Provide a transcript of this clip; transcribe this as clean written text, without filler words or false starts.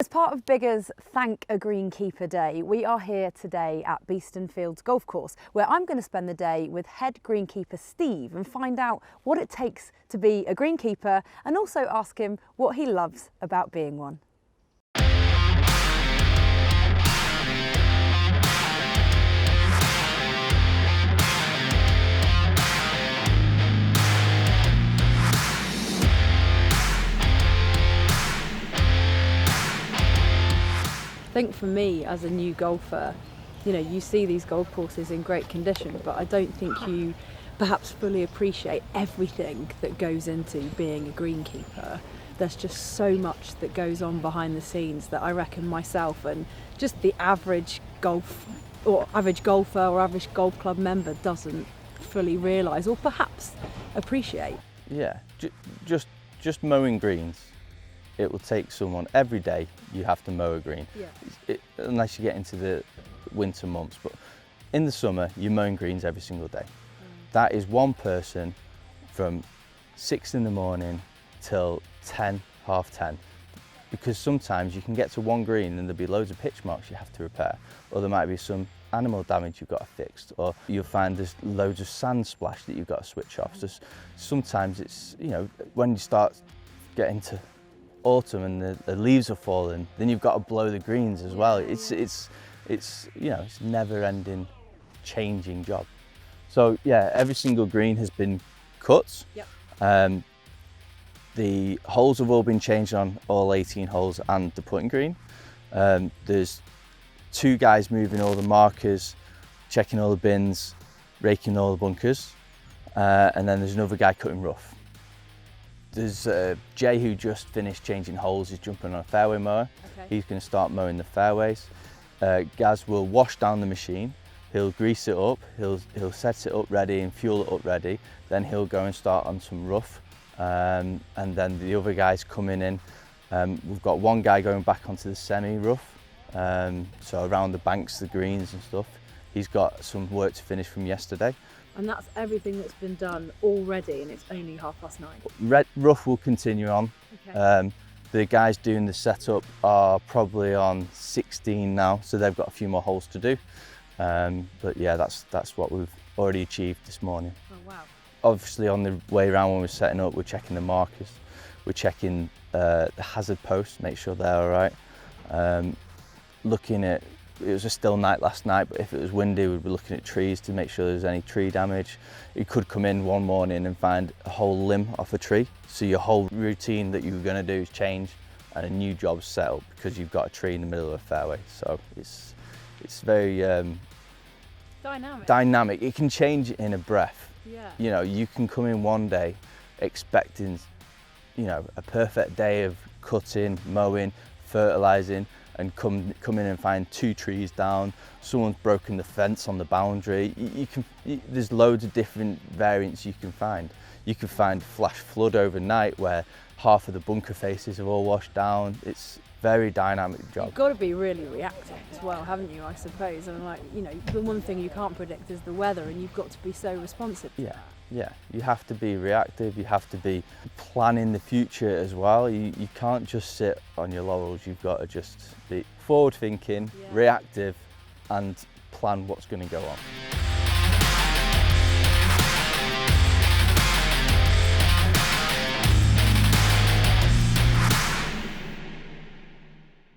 As part of Bigger's Thank a Greenkeeper Day, we are here today at Beeston Fields Golf Course, where I'm going to spend the day with head greenkeeper Steve and find out what it takes to be a greenkeeper and also ask him what he loves about being one. I think for me as a new golfer, you see these golf courses in great condition, but I don't think you perhaps fully appreciate everything that goes into being a greenkeeper. There's just so much that goes on behind the scenes that I reckon myself and just the average golfer or average golf club member doesn't fully realise or perhaps appreciate. Yeah, just mowing greens. It will take someone every day. You have to mow a green, unless you get into the winter months. But in the summer, you're mowing greens every single day. That is one person from 6 in the morning till 10, half 10. Because sometimes you can get to one green and there'll be loads of pitch marks you have to repair, or there might be some animal damage you've got to fix, or you'll find there's loads of sand splash that you've got to switch off. So sometimes it's, when you start getting to autumn and the leaves are falling, then you've got to blow the greens as well. It's never-ending changing job. So yeah, every single green has been cut. Yep. The holes have all been changed on all 18 holes and the putting green. There's 2 guys moving all the markers, checking all the bins, raking all the bunkers, and then there's another guy cutting rough. There's Jay, who just finished changing holes. He's jumping on a fairway mower. Okay. He's going to start mowing the fairways. Gaz will wash down the machine. He'll grease it up. He'll set it up ready and fuel it up ready. Then he'll go and start on some rough. And then the other guys coming in. We've got one guy going back onto the semi-rough. So around the banks, the greens and stuff. He's got some work to finish from yesterday. And that's everything that's been done already, and it's only 9:30. Rough will continue on. Okay. The guys doing the setup are probably on 16 now, so they've got a few more holes to do. But yeah, that's what we've already achieved this morning. Oh wow. Obviously on the way around when we're setting up, we're checking the markers, we're checking the hazard posts, make sure they're all right. Looking at, it was a still night last night, but if it was windy, we'd be looking at trees to make sure there's any tree damage. You could come in one morning and find a whole limb off a tree. So your whole routine that you were going to do is change and a new job's set up because you've got a tree in the middle of a fairway. So it's very dynamic. It can change in a breath. Yeah. You can come in one day expecting, a perfect day of cutting, mowing, fertilising, and come in and find 2 trees down, someone's broken the fence on the boundary. There's loads of different variants you can find. You can find flash flood overnight where half of the bunker faces have all washed down. It's a very dynamic job. You've got to be really reactive as well, haven't you, I suppose? And the one thing you can't predict is the weather, and you've got to be so responsive to that. Yeah, you have to be reactive, you have to be planning the future as well. You can't just sit on your laurels, you've got to just be forward thinking, reactive, and plan what's going to go on.